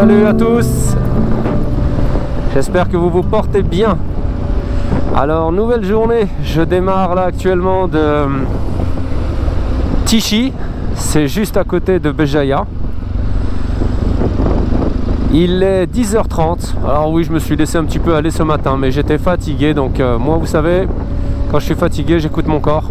Salut à tous, j'espère que vous vous portez bien. Alors nouvelle journée, je démarre là actuellement de Tichy, c'est juste à côté de Béjaïa. Il est 10h30, alors oui je me suis laissé un petit peu aller ce matin mais j'étais fatigué donc moi vous savez quand je suis fatigué j'écoute mon corps.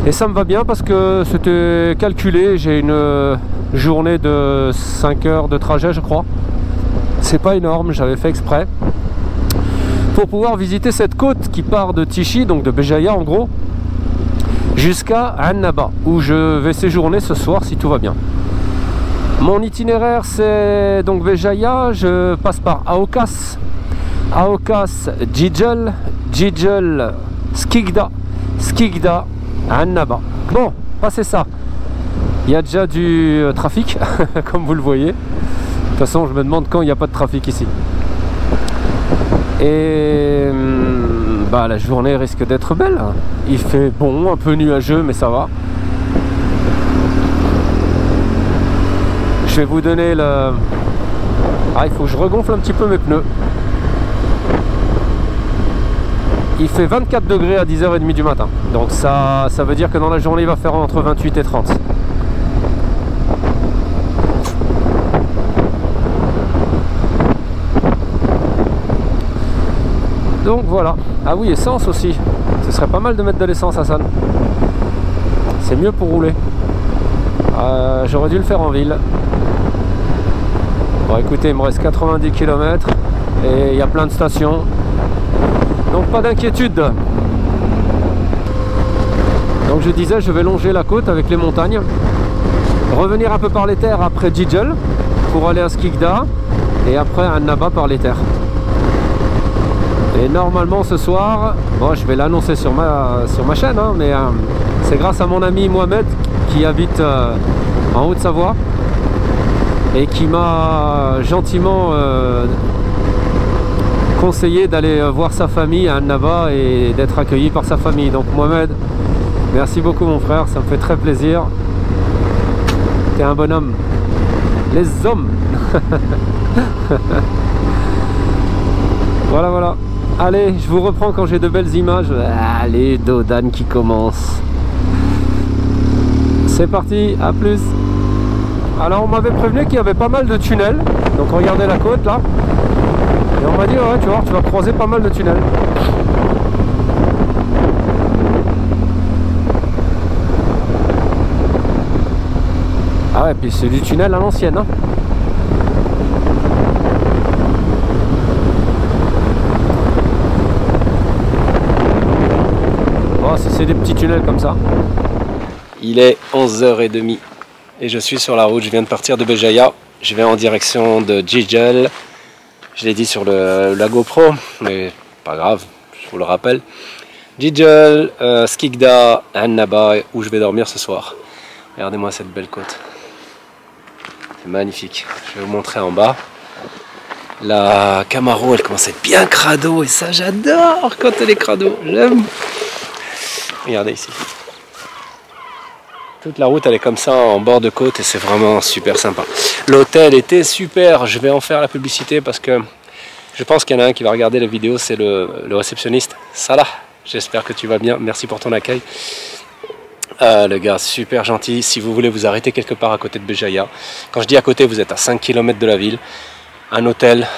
Et ça me va bien parce que c'était calculé, j'ai une journée de 5 heures de trajet je crois. C'est pas énorme, j'avais fait exprès. Pour pouvoir visiter cette côte qui part de Tichy, donc de Béjaïa en gros, jusqu'à Annaba, où je vais séjourner ce soir si tout va bien. Mon itinéraire c'est donc Béjaïa, je passe par Aokas, Aokas Jijel, Jijel Skikda, Skikda Annaba. Bon, passez ça. Il y a déjà du trafic, comme vous le voyez. De toute façon, je me demande quand il n'y a pas de trafic ici. Et bah, la journée risque d'être belle. Il fait bon, un peu nuageux, mais ça va. Je vais vous donner le... Ah, il faut que je regonfle un petit peu mes pneus. Il fait 24 degrés à 10h30 du matin. Donc ça veut dire que dans la journée, il va faire entre 28 et 30. Donc voilà. Ah oui, essence aussi. Ce serait pas mal de mettre de l'essence à Hassan. C'est mieux pour rouler. J'aurais dû le faire en ville. Bon écoutez, il me reste 90 km et il y a plein de stations. Donc pas d'inquiétude. Donc je disais, je vais longer la côte avec les montagnes. Revenir un peu par les terres après Jijel pour aller à Skikda. Et après à Annaba par les terres. Et normalement ce soir, bon, je vais l'annoncer sur ma chaîne, hein, mais c'est grâce à mon ami Mohamed qui habite en Haute-Savoie et qui m'a gentiment conseillé d'aller voir sa famille à Annaba et d'être accueilli par sa famille. Donc Mohamed, merci beaucoup mon frère, ça me fait très plaisir. T'es un bonhomme. Les hommes. Voilà, voilà. Allez, je vous reprends quand j'ai de belles images. Allez, Dodane qui commence. C'est parti, à plus. Alors on m'avait prévenu qu'il y avait pas mal de tunnels. Donc regardez la côte là. Et on m'a dit ouais tu vois, tu vas croiser pas mal de tunnels. Ah ouais, puis c'est du tunnel à l'ancienne hein. Oh, c'est des petits tunnels comme ça. Il est 11h30 et je suis sur la route, je viens de partir de Béjaïa. Je vais en direction de Jijel. Je l'ai dit sur la GoPro, mais pas grave, je vous le rappelle. Jijel, Skikda, Annaba, où je vais dormir ce soir. Regardez-moi cette belle côte. C'est magnifique. Je vais vous montrer en bas. La Camaro, elle commence à être bien crado et ça j'adore quand elle est crado. J'aime. Regardez ici. Toute la route elle est comme ça en bord de côte et c'est vraiment super sympa. L'hôtel était super, je vais en faire la publicité parce que je pense qu'il y en a un qui va regarder la vidéo, c'est le réceptionniste. Salah, j'espère que tu vas bien, merci pour ton accueil. Le gars super gentil, si vous voulez vous arrêter quelque part à côté de Béjaïa. Quand je dis à côté, vous êtes à 5 km de la ville. Un hôtel,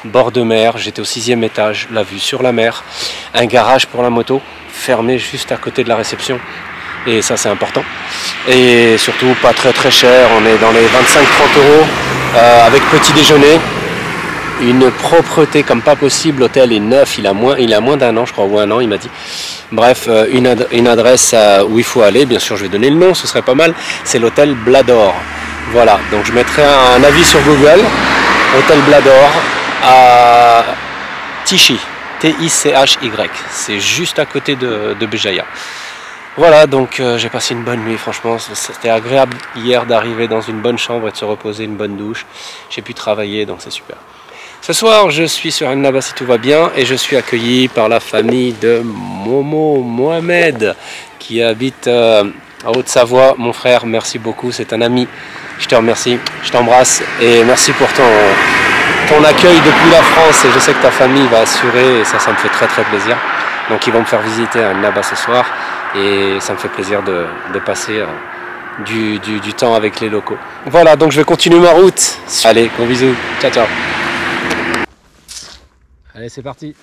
bord de mer, j'étais au 6e étage, la vue sur la mer. Un garage pour la moto, fermé juste à côté de la réception. Et ça c'est important. Et surtout pas très cher, on est dans les 25-30 euros avec petit déjeuner. Une propreté comme pas possible, l'hôtel est neuf, il a moins d'un an je crois, ou un an il m'a dit. Bref, une adresse où il faut aller, bien sûr je vais donner le nom, ce serait pas mal, c'est l'hôtel Blador. Voilà, donc je mettrai un avis sur Google, hôtel Blador à Tichy, T-I-C-H-Y, c'est juste à côté de Béjaïa. Voilà, donc j'ai passé une bonne nuit, franchement, c'était agréable hier d'arriver dans une bonne chambre et de se reposer, une bonne douche. J'ai pu travailler, donc c'est super. Ce soir, je suis sur Annaba si tout va bien et je suis accueilli par la famille de Mohamed qui habite en Haute-Savoie. Mon frère, merci beaucoup, c'est un ami je te remercie, je t'embrasse et merci pour ton accueil depuis la France. Et je sais que ta famille va assurer et ça me fait très très plaisir. Donc ils vont me faire visiter un là-bas ce soir et ça me fait plaisir de passer du temps avec les locaux. Voilà, donc je vais continuer ma route. Allez, gros bisous, ciao ciao. Allez, c'est parti.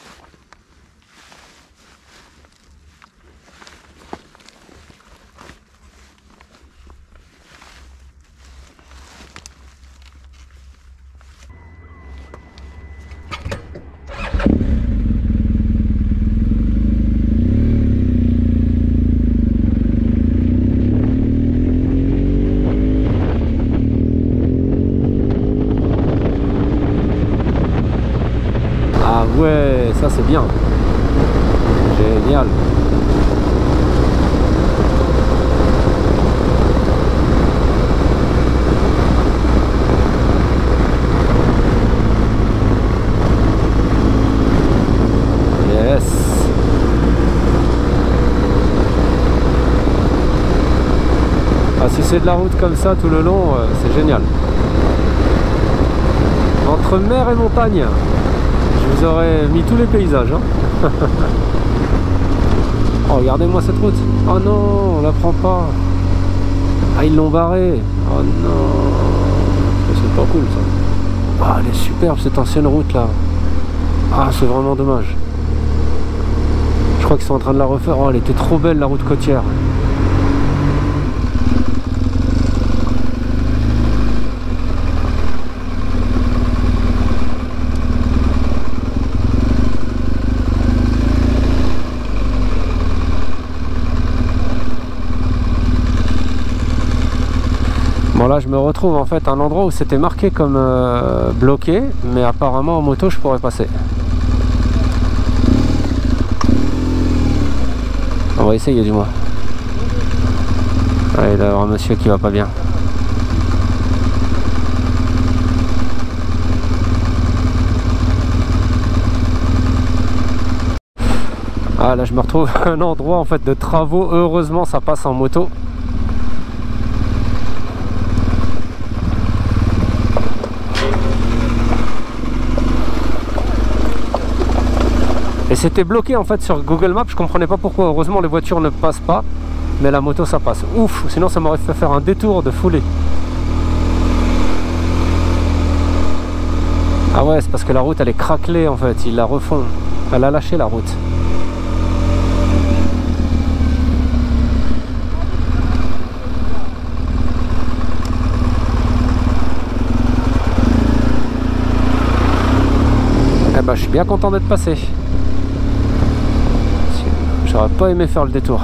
Ouais, ça c'est bien. Génial. Yes. Ah, si c'est de la route comme ça tout le long, c'est génial. Entre mer et montagne. Vous aurez mis tous les paysages. Hein. Oh, regardez-moi cette route. Oh non, on la prend pas. Ah, ils l'ont barrée. Oh non. C'est pas cool ça. Ah, elle est superbe cette ancienne route là. Ah, c'est vraiment dommage. Je crois qu'ils sont en train de la refaire. Oh, elle était trop belle la route côtière. Bon, là je me retrouve en fait à un endroit où c'était marqué comme bloqué, mais apparemment en moto je pourrais passer. On va essayer du moins. Ouais, il doit y avoir un monsieur qui va pas bien. Ah, là je me retrouve à un endroit en fait de travaux. Heureusement ça passe en moto. Et c'était bloqué en fait sur Google Maps, je comprenais pas pourquoi. Heureusement les voitures ne passent pas, mais la moto ça passe. Ouf, sinon ça m'aurait fait faire un détour de foulée. Ah ouais, c'est parce que la route elle est craquelée en fait, ils la refont. Elle a lâché la route. Eh ben je suis bien content d'être passé. J'aurais pas aimé faire le détour.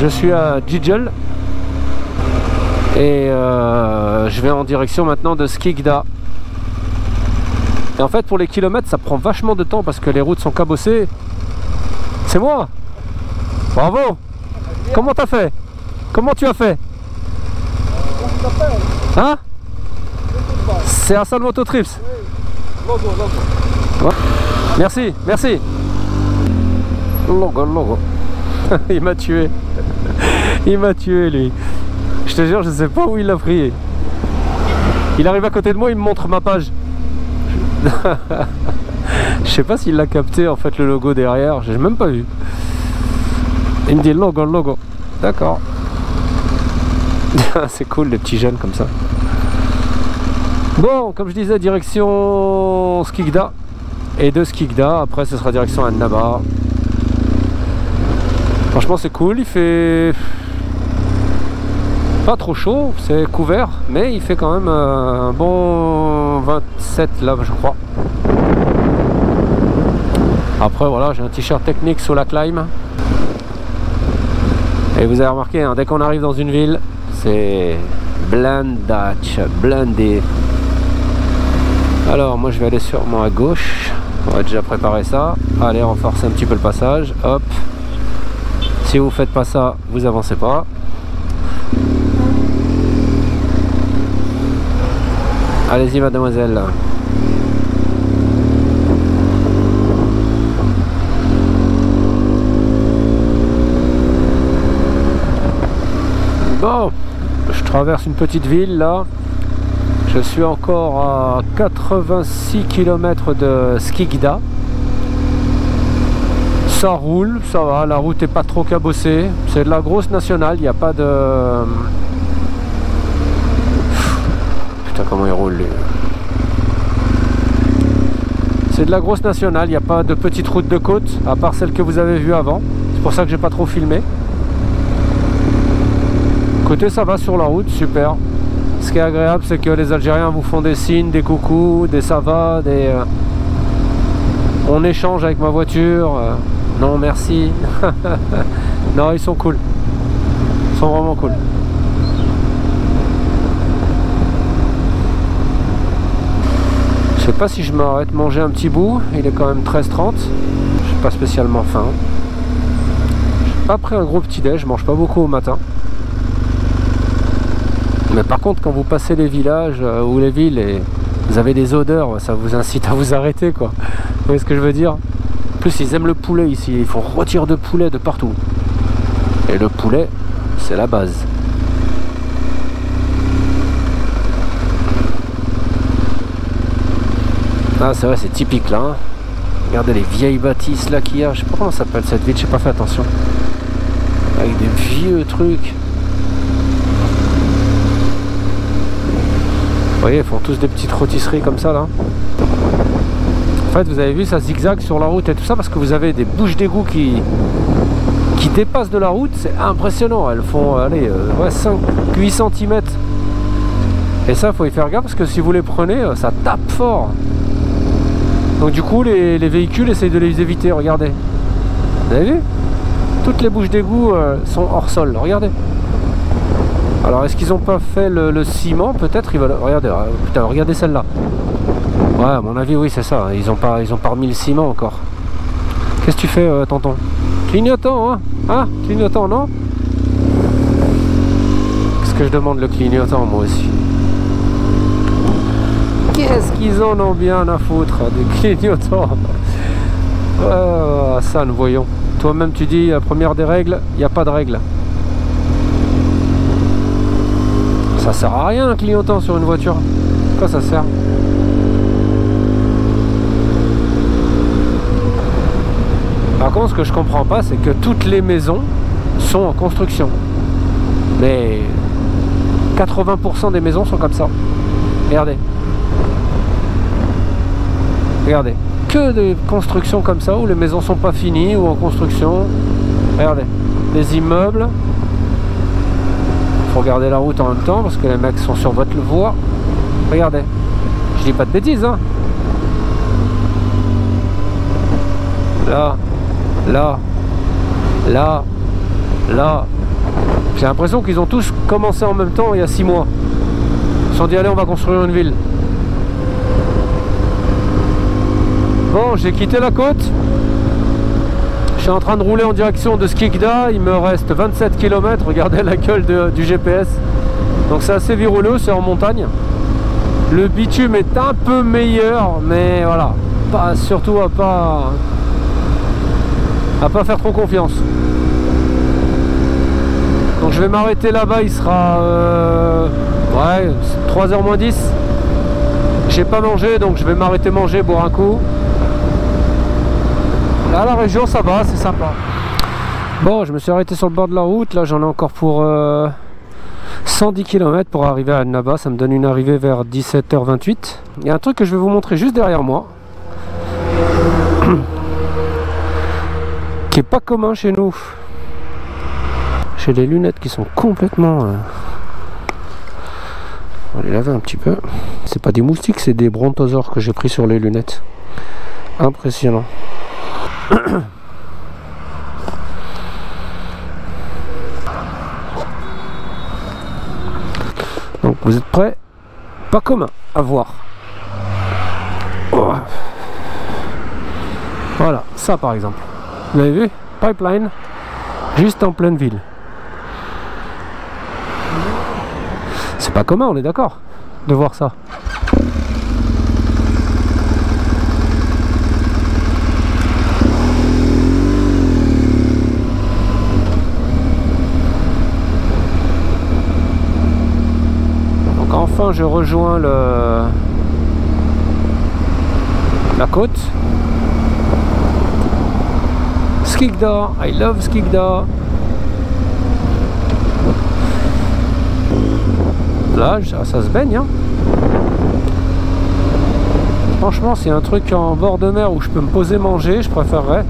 Je suis à Gijel et je vais en direction maintenant de Skikda. Et en fait pour les kilomètres ça prend vachement de temps parce que les routes sont cabossées. C'est moi. Bravo. Comment t'as fait? Comment tu as fait? Hein? C'est Hassan Moto Trips. Ouais. Merci, merci. Logo. Il m'a tué. Il m'a tué lui. Je te jure, je sais pas où il l'a pris. Il arrive à côté de moi, il me montre ma page. Je sais pas s'il l'a capté en fait le logo derrière, j'ai même pas vu. Il me dit logo. D'accord. C'est cool les petits jeunes comme ça. Bon, comme je disais, direction Skikda. Et de Skikda, après ce sera direction Annaba. Franchement c'est cool, il fait pas trop chaud, c'est couvert, mais il fait quand même un bon 27 là je crois. Après voilà, j'ai un t-shirt technique sous la climb. Et vous avez remarqué, hein, dès qu'on arrive dans une ville, c'est blindé. Alors moi je vais aller sûrement à gauche. On va déjà préparer ça. Allez, renforcer un petit peu le passage. Hop. Si vous faites pas ça, vous avancez pas. Allez-y mademoiselle. Bon, je traverse une petite ville là. Je suis encore à 86 km de Skikda. Ça roule, ça va, la route est pas trop cabossée. C'est de la grosse nationale, il n'y a pas de... Putain, comment il roule lui. C'est de la grosse nationale, il n'y a pas de petite route de côte, à part celle que vous avez vue avant. C'est pour ça que j'ai pas trop filmé. Côté ça va sur la route, super. Ce qui est agréable, c'est que les Algériens vous font des signes, des coucous, des ça va, des... On échange avec ma voiture. Non, merci. Non, ils sont cool. Ils sont vraiment cool. Je sais pas si je m'arrête manger un petit bout. Il est quand même 13h30. Je suis pas spécialement faim. J'ai pas pris un gros petit-déj. Je mange pas beaucoup au matin. Mais par contre, quand vous passez les villages ou les villes et vous avez des odeurs, ça vous incite à vous arrêter, quoi. Vous voyez ce que je veux dire? En plus, ils aiment le poulet ici. Ils font rôtir de poulet de partout. Et le poulet, c'est la base. Ah, c'est vrai, c'est typique là. Hein. Regardez les vieilles bâtisses là qu'il y a. Je sais pas comment ça s'appelle cette ville, j'ai pas fait attention. Avec des vieux trucs. Vous voyez, ils font tous des petites rôtisseries comme ça là. En fait, vous avez vu, ça zigzag sur la route et tout ça parce que vous avez des bouches d'égout qui dépassent de la route. C'est impressionnant. Elles font, allez, ouais, 5-8 cm. Et ça, faut y faire gaffe parce que si vous les prenez, ça tape fort. Donc du coup, les véhicules essayent de les éviter. Regardez. Vous avez vu? Toutes les bouches d'égout sont hors sol. Regardez. Alors, est-ce qu'ils n'ont pas fait le ciment? Peut-être. Regardez, putain, regardez celle-là. Ouais, à mon avis, oui, c'est ça. Ils ont pas remis le ciment encore. Qu'est-ce que tu fais, tonton? Clignotant, hein? Ah, clignotant, non? Qu'est-ce que je demande le clignotant, moi aussi? Qu'est-ce qu'ils en ont bien à foutre, des clignotants? Ça, nous voyons. Toi-même, tu dis, la première des règles, il n'y a pas de règle. Ça sert à rien, un clignotant sur une voiture. Quoi ça sert? Par contre, ce que je comprends pas, c'est que toutes les maisons sont en construction. Mais 80% des maisons sont comme ça. Regardez. Regardez. Que des constructions comme ça, où les maisons sont pas finies, ou en construction. Regardez. Les immeubles. Faut regarder la route en même temps, parce que les mecs sont sur votre voie. Regardez. Je dis pas de bêtises, hein. Là. Là, là, là. J'ai l'impression qu'ils ont tous commencé en même temps il y a 6 mois. Ils se sont dit allez, on va construire une ville. Bon, j'ai quitté la côte. Je suis en train de rouler en direction de Skikda. Il me reste 27 km. Regardez la gueule du GPS. Donc c'est assez viruleux, c'est en montagne. Le bitume est un peu meilleur, mais voilà. Surtout à pas faire trop confiance. Donc je vais m'arrêter là-bas, il sera ouais, 3h moins 10. J'ai pas mangé, donc je vais m'arrêter manger, boire un coup. Là la région ça va, c'est sympa. Bon, je me suis arrêté sur le bord de la route, là j'en ai encore pour 110 km pour arriver à Annaba, ça me donne une arrivée vers 17h28. Il y a un truc que je vais vous montrer juste derrière moi, qui est pas commun chez nous. J'ai les lunettes qui sont complètement... On va les laver un petit peu. C'est pas des moustiques, c'est des brontosaures que j'ai pris sur les lunettes. Impressionnant. Donc vous êtes prêts? Pas commun à voir. Oh. Voilà, ça par exemple. Vous avez vu? Pipeline, juste en pleine ville. C'est pas commun, on est d'accord de voir ça. Donc enfin je rejoins la côte. Skikda, I love Skikda. Là, ça se baigne, hein. Franchement, c'est un truc en bord de mer où je peux me poser manger, je préférerais.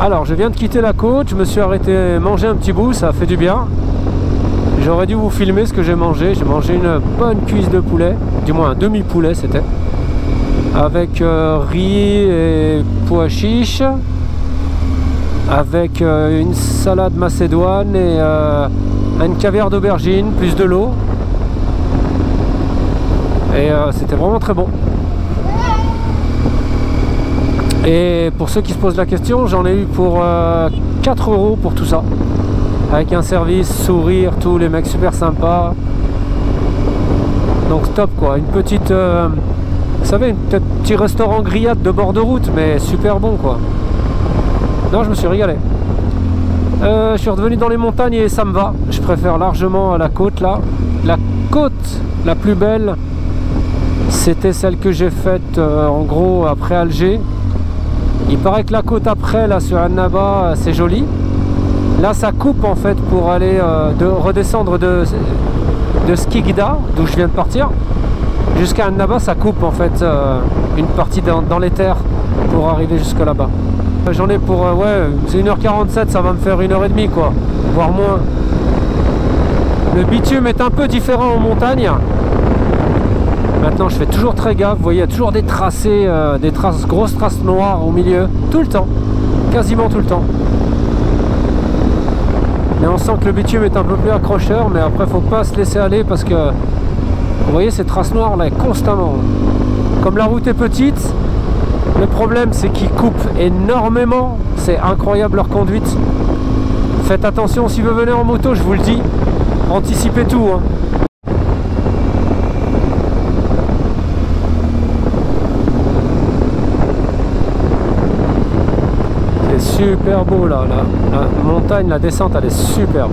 Alors, je viens de quitter la côte, je me suis arrêté manger un petit bout, ça a fait du bien. J'aurais dû vous filmer ce que j'ai mangé. J'ai mangé une bonne cuisse de poulet, du moins un demi-poulet c'était, avec riz et pois chiches, avec une salade macédoine et une caviar d'aubergine, plus de l'eau. Et c'était vraiment très bon. Et pour ceux qui se posent la question, j'en ai eu pour 4 € pour tout ça. Avec un service, sourire, tous les mecs super sympas. Donc top quoi, une petite... vous savez, un petit restaurant grillade de bord de route, mais super bon quoi. Non, je me suis régalé. Je suis redevenu dans les montagnes et ça me va. Je préfère largement la côte là. La côte la plus belle, c'était celle que j'ai faite en gros après Alger. Il paraît que la côte après là sur Annaba c'est joli. Là ça coupe en fait pour aller redescendre de Skikda, d'où je viens de partir, jusqu'à Annaba. Ça coupe en fait une partie dans les terres pour arriver jusque là-bas. J'en ai pour, ouais, c'est 1h47, ça va me faire 1h30 quoi, voire moins. Le bitume est un peu différent en montagne. Maintenant je fais toujours très gaffe, vous voyez, il y a toujours des tracés, des traces, grosses traces noires au milieu, tout le temps, quasiment tout le temps. Mais on sent que le bitume est un peu plus accrocheur, mais après faut pas se laisser aller parce que, vous voyez ces traces noires là, constamment. Comme la route est petite, le problème c'est qu'ils coupent énormément, c'est incroyable leur conduite. Faites attention si vous venez en moto, je vous le dis, anticipez tout, hein. C'est super beau là, la montagne, la descente elle est superbe.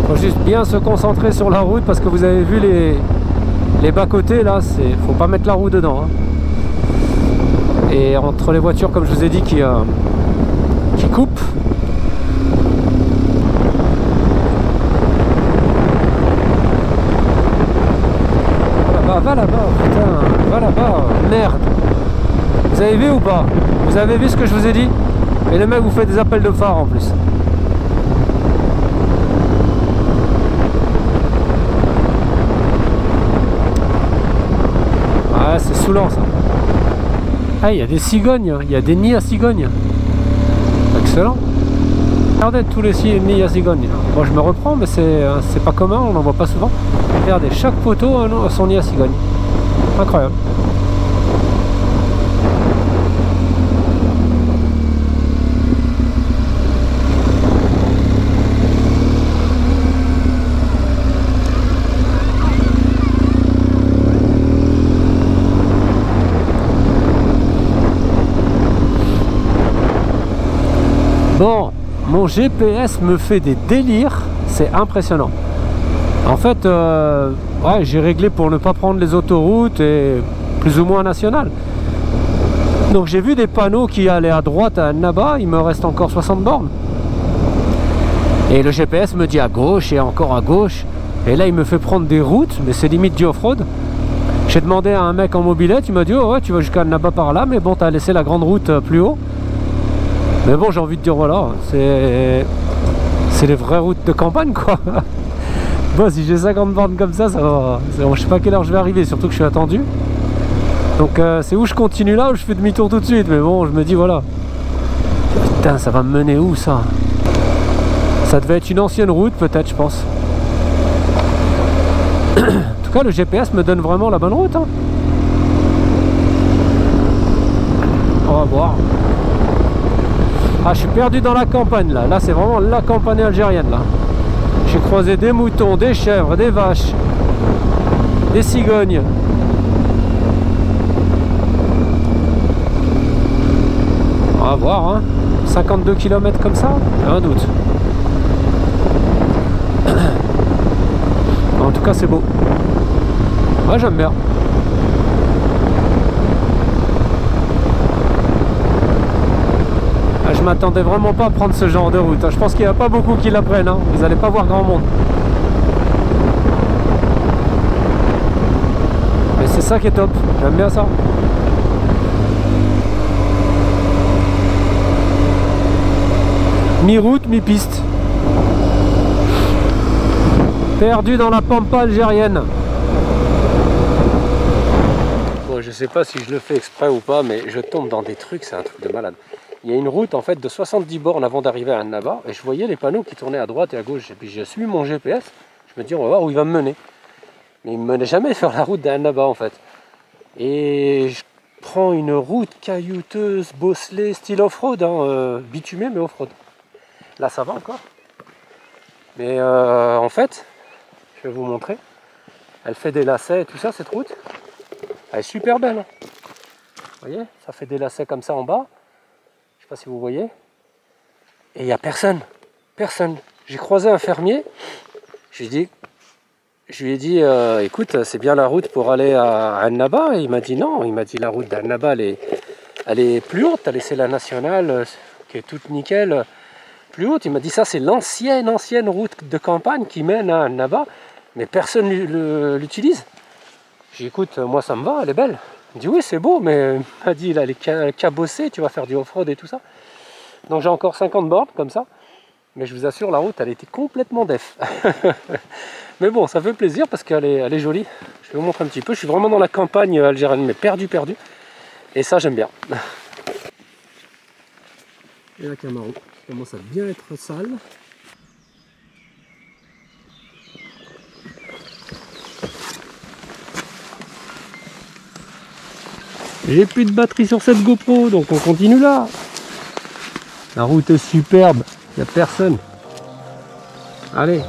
Faut juste bien se concentrer sur la route parce que vous avez vu les bas-côtés là, faut pas mettre la roue dedans, hein. Et entre les voitures, comme je vous ai dit, qui coupent. Va là-bas, putain, va là-bas, merde. Vous avez vu ou pas? Vous avez vu ce que je vous ai dit? Et le mec vous fait des appels de phare en plus. Ah, c'est saoulant ça. Ah, il y a des cigognes, il y a des nids à cigognes. Excellent. Regardez tous les nids à cigognes. Moi je me reprends, mais c'est pas commun, on n'en voit pas souvent. Regardez, chaque poteau a son nid à cigogne. Incroyable. Bon, mon GPS me fait des délires, c'est impressionnant. En fait, ouais, j'ai réglé pour ne pas prendre les autoroutes et plus ou moins nationales. Donc j'ai vu des panneaux qui allaient à droite à Annaba, il me reste encore 60 bornes. Et le GPS me dit à gauche et encore à gauche. Et là il me fait prendre des routes, mais c'est limite du off-road. J'ai demandé à un mec en mobilette, il m'a dit oh ouais tu vas jusqu'à Annaba par là, mais bon t'as laissé la grande route plus haut. Mais bon j'ai envie de dire voilà, c'est les vraies routes de campagne quoi. Bon si j'ai 50 bornes comme ça va, je sais pas à quelle heure je vais arriver, surtout que je suis attendu. Donc c'est où je continue là ou je fais demi-tour tout de suite, mais bon je me dis voilà. Putain ça va me mener où ça? Ça devait être une ancienne route peut-être je pense. En tout cas le GPS me donne vraiment la bonne route hein. On va voir. Ah je suis perdu dans la campagne là, là c'est vraiment la campagne algérienne là. J'ai croisé des moutons, des chèvres, des vaches, des cigognes. On va voir hein. 52 km comme ça, j'ai un doute. En tout cas c'est beau. Moi j'aime bien. Je m'attendais vraiment pas à prendre ce genre de route. Je pense qu'il n'y a pas beaucoup qui la prennent. Hein. Vous n'allez pas voir grand monde. Mais c'est ça qui est top. J'aime bien ça. Mi-route, mi-piste. Perdu dans la pampa algérienne. Bon, je sais pas si je le fais exprès ou pas, mais je tombe dans des trucs, c'est un truc de malade. Il y a une route en fait de 70 bornes avant d'arriver à Annaba et je voyais les panneaux qui tournaient à droite et à gauche. Et puis je suis mon GPS, je me dis on va voir où il va me mener. Mais il ne me menait jamais sur la route d'Annaba en fait. Et je prends une route caillouteuse, bosselée, style off-road, hein, bitumée mais off-road. Là ça va encore. Mais en fait, je vais vous montrer. Elle fait des lacets et tout ça cette route. Elle est super belle. Hein. Vous voyez, ça fait des lacets comme ça en bas. Je sais pas si vous voyez. Et il n'y a personne. Personne. J'ai croisé un fermier. Je lui ai dit écoute, c'est bien la route pour aller à Annaba. Et il m'a dit non. Il m'a dit la route d'Annaba, elle est plus haute. Tu as laissé la nationale qui est toute nickel. Plus haute. Il m'a dit ça, c'est l'ancienne route de campagne qui mène à Annaba. Mais personne l'utilise. J'ai dit écoute, moi ça me va, elle est belle. Il dit oui c'est beau, mais il m'a dit là, elle est cabossée, tu vas faire du off-road et tout ça. Donc j'ai encore 50 bornes comme ça. Mais je vous assure la route elle était complètement def. Mais bon ça fait plaisir parce qu'elle est jolie. Je vais vous montrer un petit peu, je suis vraiment dans la campagne algérienne mais perdu. Et ça j'aime bien. Et la Camaro qui commence à bien être sale. J'ai plus de batterie sur cette GoPro, donc on continue là. La route est superbe, il n'y a personne. Allez.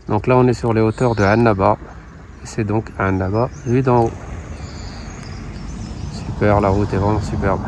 Donc là on est sur les hauteurs de Annaba. C'est donc Annaba vu d'en haut. Super, la route est vraiment superbe.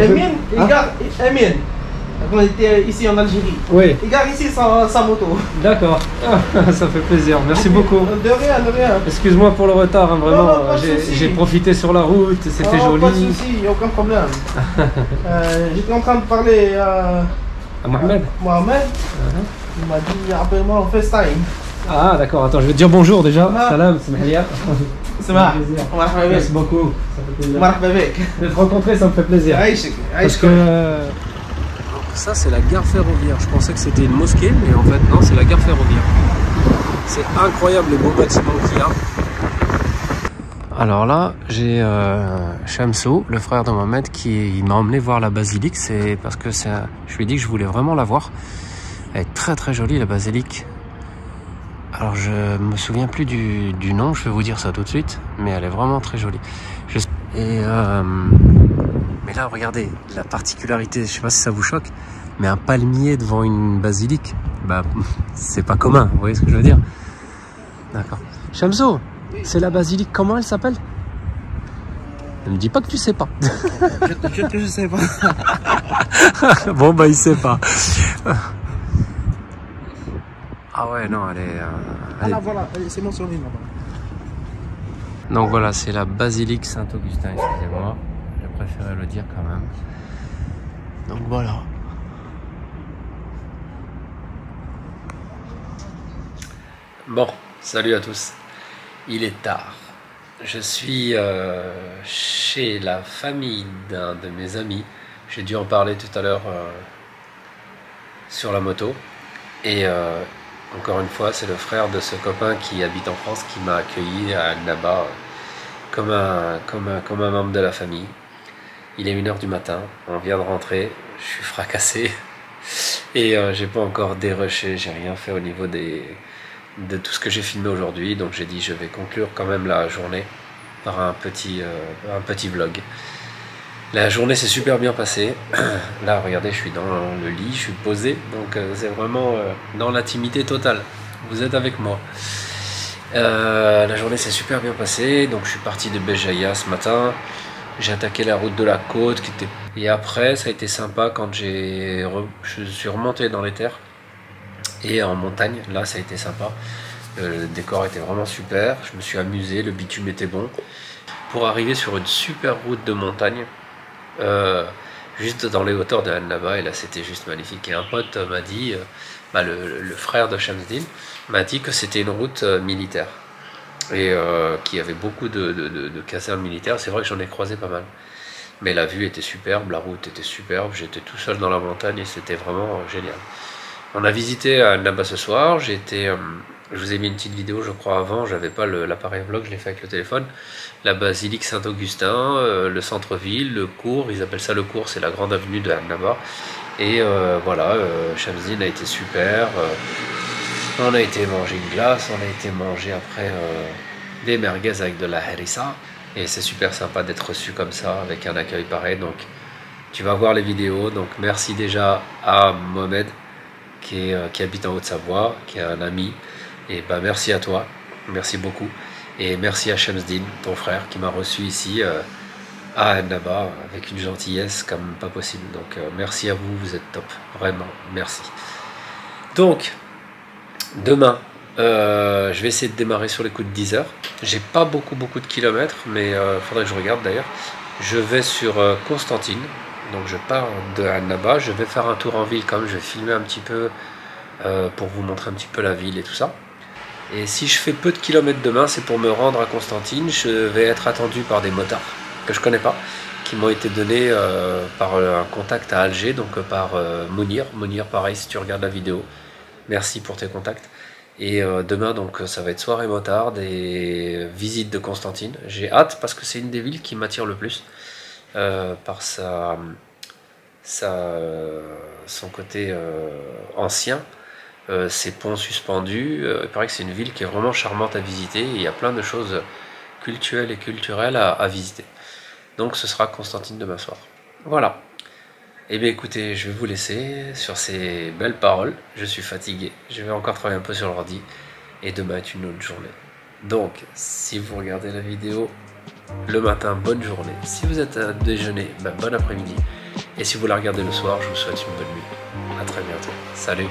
Emin, il gare Emin. On était ici en Algérie. Oui. Il gare ici sa moto. D'accord. Ça fait plaisir. Merci beaucoup. De rien, de rien. Excuse-moi pour le retard, hein, vraiment. Non, pas de souci. J'ai profité sur la route, c'était joli. Pas de souci, il n'y a aucun problème. J'étais en train de parler à Mohamed. Mohamed. Il m'a dit appelle-moi en FaceTime. Ah d'accord, attends, je vais te dire bonjour déjà. Ah. Salam, c'est Mahlia. C'est vrai. Merci beaucoup. Ça fait plaisir. De te rencontrer, ça me fait plaisir. Parce que ça c'est la gare ferroviaire. Je pensais que c'était une mosquée, mais en fait non, c'est la gare ferroviaire. C'est incroyable les beaux bâtiments qu'il y a. Alors là, j'ai Shamsou, le frère de Mohamed, qui m'a emmené voir la basilique. C'est parce que je lui ai dit que je voulais vraiment la voir. Elle est très très jolie la basilique. Alors je me souviens plus du nom, je vais vous dire ça tout de suite, mais elle est vraiment très jolie. Mais là regardez, la particularité, je sais pas si ça vous choque, mais un palmier devant une basilique, bah c'est pas commun, vous voyez ce que je veux dire? D'accord. Shamsou, c'est la basilique, comment elle s'appelle? Ne me dis pas que tu sais pas. Je sais pas. Bon bah il sait pas. Ah ouais, non, elle est... Là, voilà, c'est mentionné là-bas. Donc voilà, c'est la basilique Saint-Augustin, excusez-moi. J'ai préféré le dire quand même. Donc voilà. Bon, salut à tous. Il est tard. Je suis chez la famille d'un de mes amis. J'ai dû en parler tout à l'heure sur la moto. Et... encore une fois, c'est le frère de ce copain qui habite en France qui m'a accueilli à Annaba comme un membre de la famille. Il est 1h du matin, on vient de rentrer, je suis fracassé et j'ai pas encore dérushé, j'ai rien fait au niveau de tout ce que j'ai filmé aujourd'hui, donc j'ai dit je vais conclure quand même la journée par un petit vlog. La journée s'est super bien passée. Là, regardez, je suis dans le lit, je suis posé, donc c'est vraiment dans l'intimité totale. Vous êtes avec moi. La journée s'est super bien passée, donc je suis parti de Béjaïa ce matin. J'ai attaqué la route de la côte, et après, ça a été sympa quand je suis remonté dans les terres et en montagne. Là, ça a été sympa. Le décor était vraiment super. Je me suis amusé, le bitume était bon. Pour arriver sur une super route de montagne. Juste dans les hauteurs de Annaba, et là c'était juste magnifique. Et un pote m'a dit, le frère de Shamsdin m'a dit que c'était une route militaire et qu'il y avait beaucoup de casernes militaires. C'est vrai que j'en ai croisé pas mal, mais la vue était superbe, la route était superbe, j'étais tout seul dans la montagne et c'était vraiment génial. On a visité Annaba ce soir, je vous ai mis une petite vidéo je crois avant, j'avais pas l'appareil vlog, je l'ai fait avec le téléphone. La basilique Saint-Augustin, le centre-ville, le cours, ils appellent ça le cours, c'est la grande avenue de Annaba. Et voilà, Shamsdin a été super, on a été manger une glace, on a été manger après des merguez avec de la harissa. Et c'est super sympa d'être reçu comme ça, avec un accueil pareil. Donc tu vas voir les vidéos, donc merci déjà à Mohamed qui habite en Haute-Savoie, qui est un ami. Et bah merci à toi, merci beaucoup. Et merci à Shamsdin, ton frère, qui m'a reçu ici à Annaba avec une gentillesse comme pas possible. Donc merci à vous, vous êtes top, vraiment, merci. Donc, demain, je vais essayer de démarrer sur les coups de 10 h. J'ai pas beaucoup de kilomètres, mais faudrait que je regarde d'ailleurs. Je vais sur Constantine, donc je pars de Annaba, je vais faire un tour en ville quand même, je vais filmer un petit peu pour vous montrer un petit peu la ville et tout ça. Et si je fais peu de kilomètres demain, c'est pour me rendre à Constantine. Je vais être attendu par des motards que je connais pas, qui m'ont été donnés par un contact à Alger, donc par Mounir. Mounir, pareil, si tu regardes la vidéo, merci pour tes contacts. Et demain, donc, ça va être soirée motarde et visite de Constantine. J'ai hâte parce que c'est une des villes qui m'attire le plus par son côté ancien. Ces ponts suspendus, il paraît que c'est une ville qui est vraiment charmante à visiter et il y a plein de choses culturelles et culturelles à visiter. Donc ce sera Constantine demain soir. Voilà. Et bien écoutez, je vais vous laisser sur ces belles paroles. Je suis fatigué, je vais encore travailler un peu sur l'ordi et demain est une autre journée. Donc si vous regardez la vidéo le matin, bonne journée. Si vous êtes à déjeuner, bon après-midi. Et si vous la regardez le soir, je vous souhaite une bonne nuit. À très bientôt. Salut.